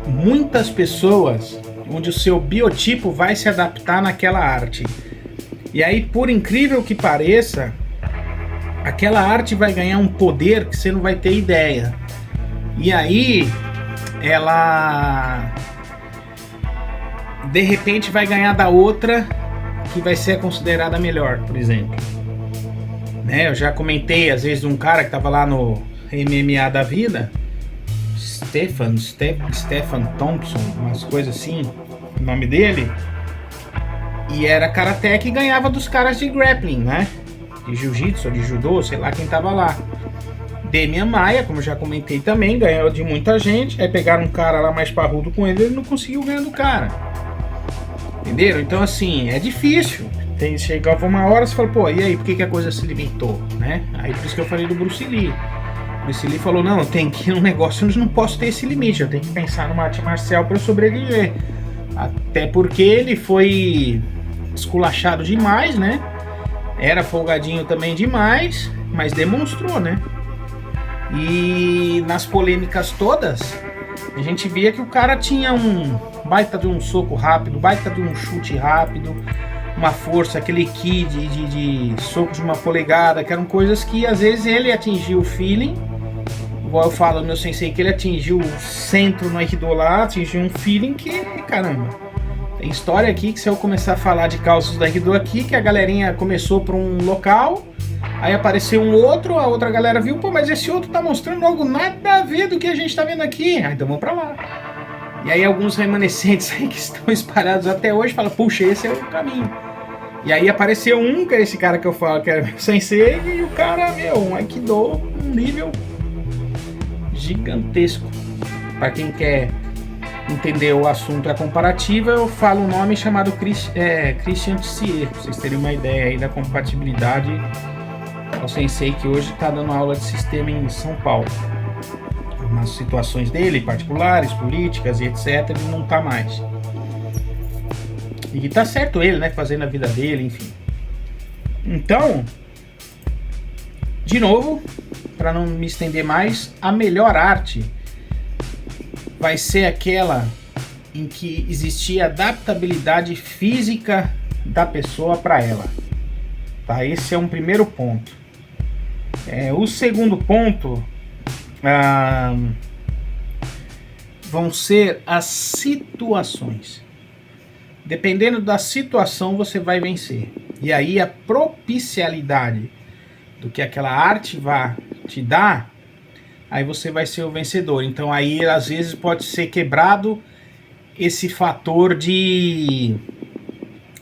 [SPEAKER 1] muitas pessoas onde o seu biotipo vai se adaptar naquela arte. E aí, por incrível que pareça, aquela arte vai ganhar um poder que você não vai ter ideia. E aí, ela de repente vai ganhar da outra que vai ser considerada melhor, por exemplo. Né? Eu já comentei às vezes de um cara que tava lá no MMA da vida, Stephen Thompson, umas coisas assim, o nome dele. E era karaté que ganhava dos caras de grappling, né? De jiu-jitsu, de judô, sei lá quem tava lá. Demian Maia, como eu já comentei também, ganhou de muita gente. Aí pegaram um cara lá mais parrudo com ele não conseguiu ganhar do cara. Entenderam? Então, assim, é difícil. Chegava uma hora, você fala, pô, e aí, por que a coisa se limitou, né? Aí por isso que eu falei do Bruce Lee. Bruce Lee falou, não, tem que ir num negócio onde não posso ter esse limite, eu tenho que pensar numa arte marcial para eu sobreviver. Até porque ele foi esculachado demais, né? Era folgadinho também demais, mas demonstrou, né? E nas polêmicas todas, a gente via que o cara tinha um baita de um soco rápido, baita de um chute rápido, uma força, aquele ki de soco de 1 polegada, que eram coisas que às vezes ele atingiu o feeling, igual eu falo no meu sensei, que ele atingiu o centro no Aikido lá, atingiu um feeling que, caramba, tem história aqui que se eu começar a falar de causos do Aikido aqui, que a galerinha começou por um local, aí apareceu um outro, a outra galera viu, pô, mas esse outro tá mostrando algo nada a ver do que a gente tá vendo aqui, então vamos pra lá. E aí alguns remanescentes aí que estão espalhados até hoje falam, puxa, esse é o caminho. E aí apareceu um, que é esse cara que eu falo que era meu sensei, e o cara, um Aikido, um nível gigantesco. Para quem quer entender o assunto, a comparativa, eu falo um nome chamado Christian Tsier, para vocês terem uma ideia aí da compatibilidade ao sensei que hoje está dando aula de sistema em São Paulo. Nas situações dele, particulares, políticas e etc, ele não tá mais. E tá certo ele, né, fazendo a vida dele, enfim. Então, de novo, para não me estender mais, a melhor arte vai ser aquela em que existia adaptabilidade física da pessoa para ela. Tá? Esse é um primeiro ponto. O segundo ponto vão ser as situações. Dependendo da situação, você vai vencer. E aí a propicialidade do que aquela arte vai te dar, aí você vai ser o vencedor. Então aí às vezes pode ser quebrado esse fator de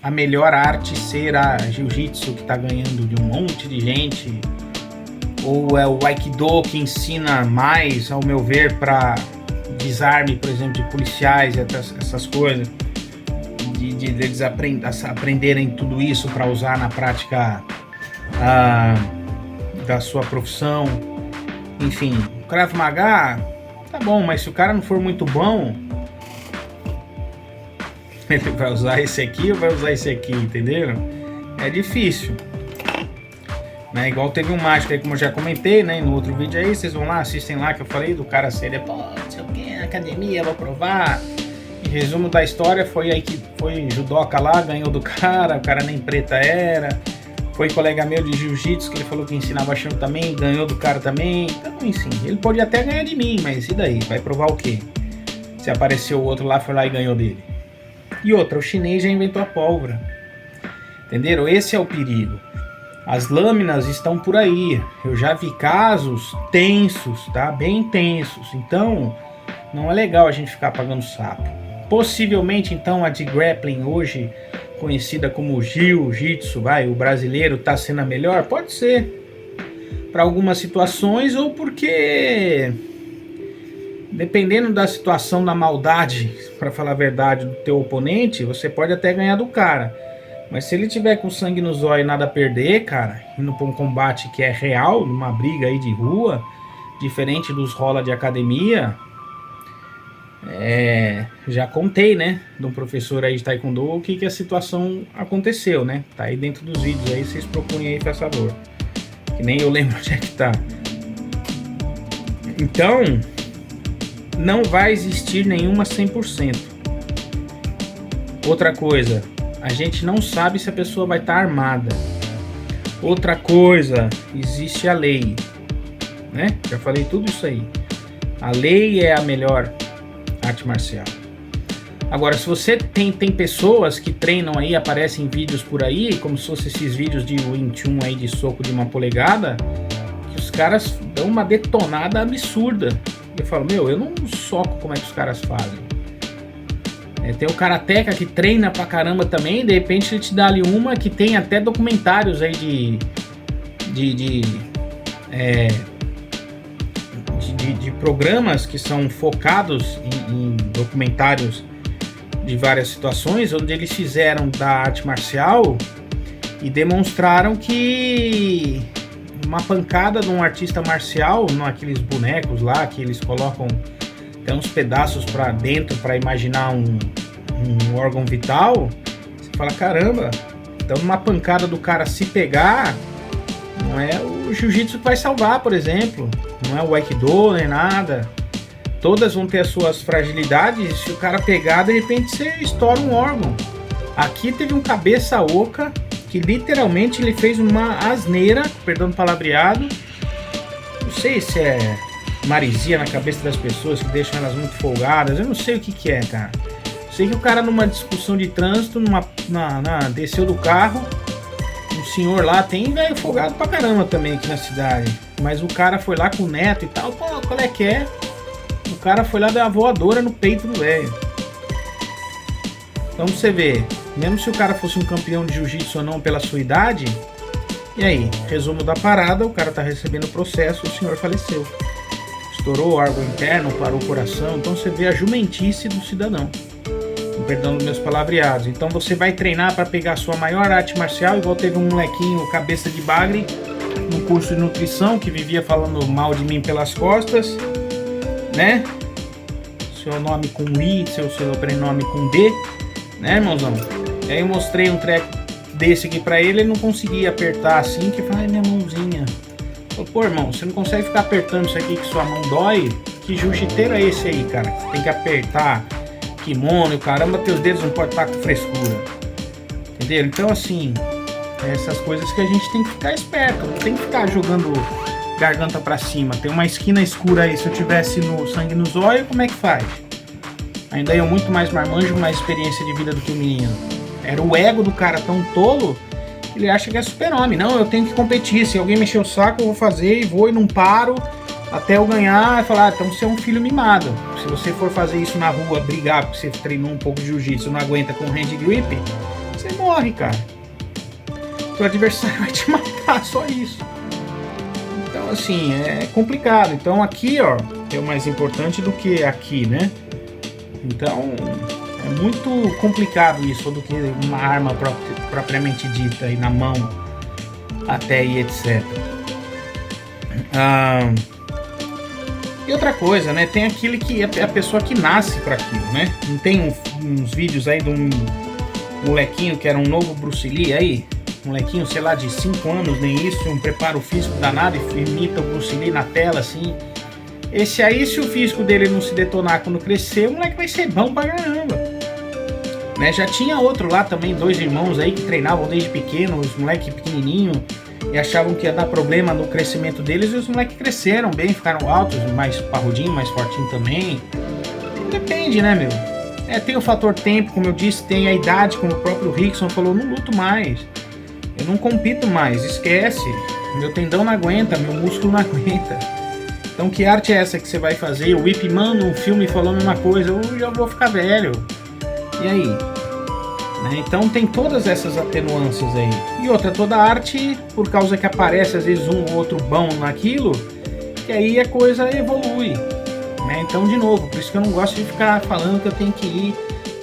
[SPEAKER 1] a melhor arte ser a jiu-jitsu que está ganhando de um monte de gente, ou é o Aikido que ensina mais, ao meu ver, para desarme, por exemplo, de policiais e essas coisas, de eles aprenderem tudo isso para usar na prática da sua profissão. Enfim, o Krav Maga, tá bom, mas se o cara não for muito bom, ele vai usar esse aqui ou vai usar esse aqui, entenderam? É difícil. Né, igual teve um mágico aí, como eu já comentei, né, no outro vídeo aí, vocês vão lá, assistem lá, que eu falei do cara ser, pô, não sei o que, academia, vou provar. Em resumo da história, foi aí que foi judoca lá, ganhou do cara, o cara nem preta era. Foi colega meu de jiu-jitsu, que ele falou que ensinava chão também, ganhou do cara também. Então, enfim, ele pode até ganhar de mim, mas e daí? Vai provar o quê? Se apareceu o outro lá, foi lá e ganhou dele. E outra, o chinês já inventou a pólvora. Entenderam? Esse é o perigo. As lâminas estão por aí. Eu já vi casos tensos, tá? Bem tensos. Então, não é legal a gente ficar pagando sapo. Possivelmente, então, a de grappling hoje, conhecida como jiu-jitsu, o brasileiro está sendo a melhor? Pode ser. Para algumas situações, ou porque, dependendo da situação, da maldade, para falar a verdade, do teu oponente, você pode até ganhar do cara. Mas se ele tiver com sangue no zóio e nada a perder, cara, indo para um combate que é real, numa briga aí de rua, diferente dos rola de academia, já contei, né, de um professor aí de Taekwondo, o que a situação aconteceu, né? Tá aí dentro dos vídeos aí, vocês procurem aí, por favor. Que nem eu lembro onde é que tá. Então, não vai existir nenhuma 100%. Outra coisa, a gente não sabe se a pessoa vai estar armada. Outra coisa, existe a lei, né? Já falei tudo isso aí. A lei é a melhor arte marcial. Agora, se você tem pessoas que treinam aí, aparecem vídeos por aí, como se fossem esses vídeos de Wing Chun aí de soco de 1 polegada, que os caras dão uma detonada absurda. Eu falo, eu não soco como é que os caras fazem. Tem o Karateka que treina pra caramba também, de repente ele te dá ali uma que tem até documentários aí de programas que são focados em documentários de várias situações, onde eles fizeram da arte marcial e demonstraram que uma pancada de um artista marcial, naqueles bonecos lá que eles colocam até uns pedaços para dentro para imaginar um órgão vital, você fala, caramba, então uma pancada do cara se pegar, não é o jiu-jitsu que vai salvar, por exemplo, não é o aikido nem nada, todas vão ter as suas fragilidades, e se o cara pegar, de repente você estoura um órgão. Aqui teve um cabeça oca que literalmente ele fez uma asneira, perdão o palavreado, não sei se é maresia na cabeça das pessoas que deixam elas muito folgadas, eu não sei o que é, cara. Sei que o cara numa discussão de trânsito, desceu do carro, um senhor lá, tem velho folgado pra caramba também aqui na cidade, mas o cara foi lá com o neto e tal, pô, qual é que é? O cara foi lá dar uma voadora no peito do velho. Então você vê, mesmo se o cara fosse um campeão de jiu-jitsu ou não pela sua idade, e aí, resumo da parada, o cara tá recebendo o processo, o senhor faleceu. Estourou o órgão interno, parou o coração, então você vê a jumentice do cidadão. Perdão dos meus palavreados. Então você vai treinar para pegar a sua maior arte marcial, igual teve um molequinho cabeça de bagre no curso de nutrição que vivia falando mal de mim pelas costas, né? Seu nome com I, seu sobrenome com D, né, irmãozão? E aí eu mostrei um treco desse aqui para ele, ele não conseguia apertar assim, que fala, ai, minha mãozinha. Falei, pô, irmão, você não consegue ficar apertando isso aqui que sua mão dói? Que jiu-jiteiro é esse aí, cara? Você tem que apertar kimono, caramba, teus dedos não podem estar com frescura, entendeu? Então assim, essas coisas que a gente tem que ficar esperto, não tem que ficar jogando garganta pra cima. Tem uma esquina escura aí, se eu tivesse no sangue nos olhos, como é que faz? Ainda eu muito mais marmanjo, mais experiência de vida do que o menino. Era o ego do cara tão tolo que ele acha que é super-homem. Não, eu tenho que competir, se alguém mexer o saco eu vou fazer e vou e não paro até eu ganhar. E falar, então você é um filho mimado. Se você for fazer isso na rua, brigar porque você treinou um pouco de jiu-jitsu, não aguenta com hand grip, você morre, cara. Teu adversário vai te matar, só isso. Então assim, é complicado. Então aqui, ó, é o mais importante do que aqui, né? Então é muito complicado isso, do que uma arma propriamente dita aí na mão até aí, etc. E outra coisa, né? Tem aquele que é a pessoa que nasce para aquilo, né? Não tem uns vídeos aí de um molequinho que era um novo Bruce Lee aí? Molequinho, sei lá, de 5 anos, nem isso, um preparo físico danado e imita o Bruce Lee na tela, assim. Esse aí, se o físico dele não se detonar quando crescer, o moleque vai ser bom pra caramba. Né? Já tinha outro lá também, 2 irmãos aí que treinavam desde pequeno, os moleques pequenininhos, e achavam que ia dar problema no crescimento deles, e os moleques cresceram bem, ficaram altos, mais parrudinho, mais fortinho também. Depende, né, meu? Tem o fator tempo, como eu disse, tem a idade, como o próprio Rickson falou, não luto mais, eu não compito mais, esquece, meu tendão não aguenta, meu músculo não aguenta. Então que arte é essa que você vai fazer? O Ip Man no filme falou a mesma coisa, eu já vou ficar velho, e aí? Né? Então tem todas essas atenuâncias aí. E outra, toda arte, por causa que aparece às vezes um ou outro bom naquilo, que aí a coisa evolui. Né? Então, de novo, por isso que eu não gosto de ficar falando que eu tenho que ir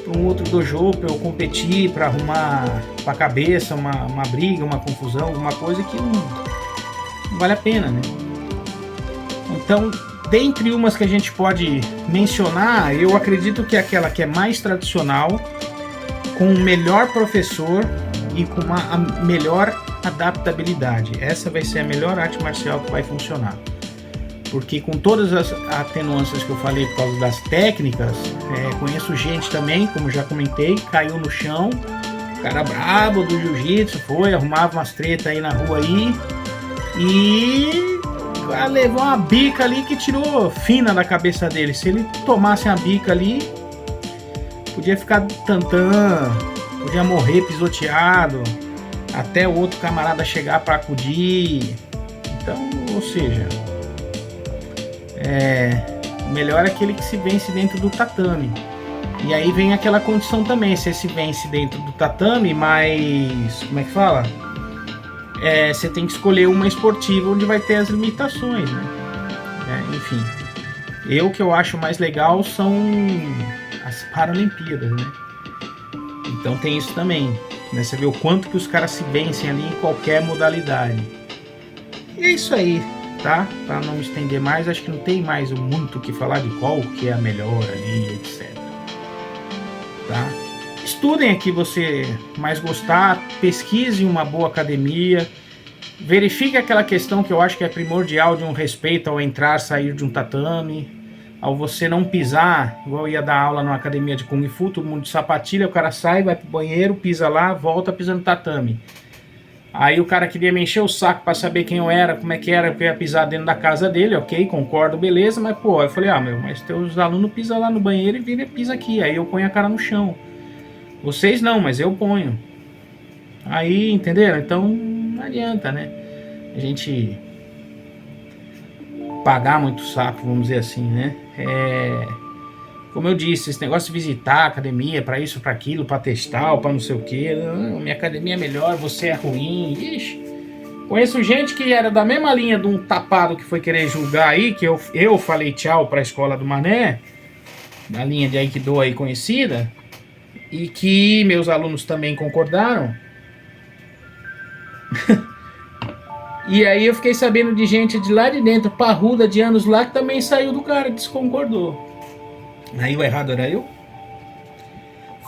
[SPEAKER 1] para um outro dojo para eu competir, para arrumar para a cabeça uma briga, uma confusão, alguma coisa que não vale a pena, né? Então, dentre umas que a gente pode mencionar, eu acredito que é aquela que é mais tradicional, com o melhor professor e com uma melhor adaptabilidade. Essa vai ser a melhor arte marcial que vai funcionar. Porque com todas as atenuâncias que eu falei por causa das técnicas, conheço gente também, como já comentei, caiu no chão, cara brabo do jiu-jitsu, foi, arrumava umas tretas aí na rua aí, e levou uma bica ali que tirou fina da cabeça dele. Se ele tomasse a bica ali, podia ficar tantã, podia morrer pisoteado, até o outro camarada chegar para acudir. Então, ou seja, o melhor é aquele que se vence dentro do tatame. E aí vem aquela condição também, você se vence dentro do tatame, mas, como é que fala? Você tem que escolher uma esportiva onde vai ter as limitações, né? Enfim, O que eu acho mais legal são as Paralimpíadas, né? Então tem isso também, né? Você vê o quanto que os caras se vencem ali em qualquer modalidade. E é isso aí, tá? Para não me estender mais, acho que não tem mais muito o que falar de qual que é a melhor ali, etc. Tá? Estudem aqui você mais gostar, pesquise uma boa academia, verifique aquela questão que eu acho que é primordial de um respeito ao entrar, sair de um tatame, ao você não pisar, igual eu ia dar aula numa academia de Kung Fu, todo mundo de sapatilha, o cara sai, vai pro banheiro, pisa lá, volta pisando tatame. Aí o cara queria me encher o saco para saber quem eu era, como é que era, que eu ia pisar dentro da casa dele, ok, concordo, beleza, mas pô, eu falei, mas teus alunos pisam lá no banheiro e pisa aqui, aí eu ponho a cara no chão. Vocês não, mas eu ponho. Aí, entenderam? Então, não adianta, né? A gente pagar muito saco, vamos dizer assim, né? Como eu disse, esse negócio de visitar a academia para isso, para aquilo, para testar, ou para não sei o que, minha academia é melhor, você é ruim. Ixi, conheço gente que era da mesma linha de um tapado que foi querer julgar aí, que eu falei tchau para a escola do Mané, da linha de Aikido aí conhecida, e que meus alunos também concordaram. E aí eu fiquei sabendo de gente de lá de dentro, parruda de anos lá, que também saiu do cara, desconcordou. Aí o errado era eu.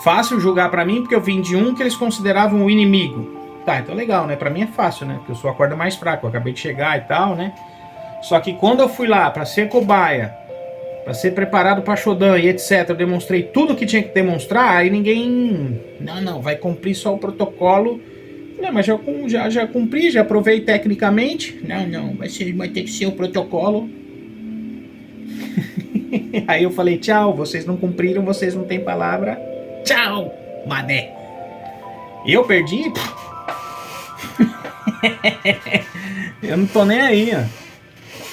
[SPEAKER 1] Fácil julgar pra mim, porque eu vim de um que eles consideravam o inimigo. Tá, então legal, né? Pra mim é fácil, né? Porque eu sou a corda mais fraca, eu acabei de chegar e tal, né? Só que quando eu fui lá pra ser cobaia, pra ser preparado pra Shodan e etc, eu demonstrei tudo que tinha que demonstrar, aí ninguém... Não, vai cumprir só o protocolo. Não, mas já cumpri, já provei tecnicamente. Não, vai ter que ser o protocolo. Aí eu falei, tchau, vocês não cumpriram, vocês não têm palavra. Tchau, Mané. Eu perdi? Eu não tô nem aí, ó.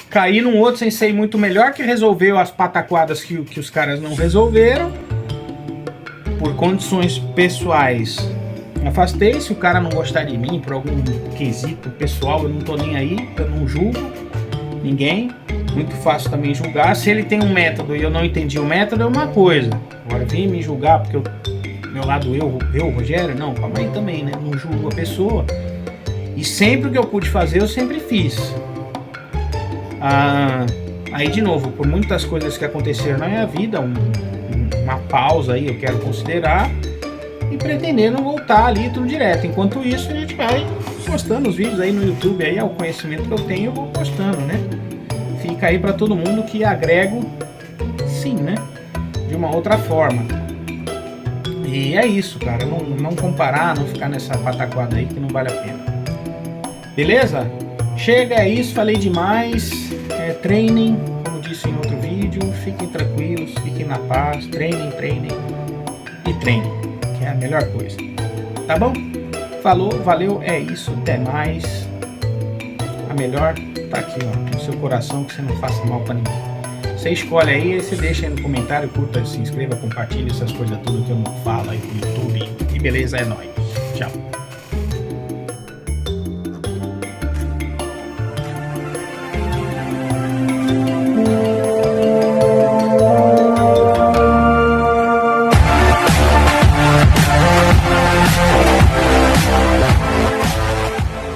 [SPEAKER 1] Caí num outro sensei muito melhor que resolveu as pataquadas que os caras não resolveram. Por condições pessoais. Afastei, se o cara não gostar de mim por algum quesito pessoal, eu não tô nem aí, eu não julgo ninguém. Muito fácil também julgar. Se ele tem um método e eu não entendi o método, é uma coisa. Agora vem me julgar porque meu lado eu, Rogério, não, calma aí também, né? Não julgo a pessoa. E sempre o que eu pude fazer, eu sempre fiz. Aí de novo, por muitas coisas que aconteceram na minha vida, uma pausa aí eu quero considerar e pretendendo voltar ali tudo direto. Enquanto isso, a gente vai postando os vídeos aí no YouTube, aí o conhecimento que eu tenho eu vou postando, né? Fica aí para todo mundo que agrego, sim, né? De uma outra forma. E é isso, cara. Não comparar, não ficar nessa pataquada aí que não vale a pena. Beleza? Chega, é isso, falei demais. Treinem, como disse em outro vídeo. Fiquem tranquilos, fiquem na paz. Treinem e treinem, que é a melhor coisa. Tá bom? Falou, valeu, é isso, até mais. A melhor tá aqui, ó, no seu coração, que você não faça mal pra ninguém. Você escolhe aí, você deixa aí no comentário, curta, se inscreva, compartilha essas coisas tudo que eu não falo aí no YouTube. E beleza, é nóis. Tchau.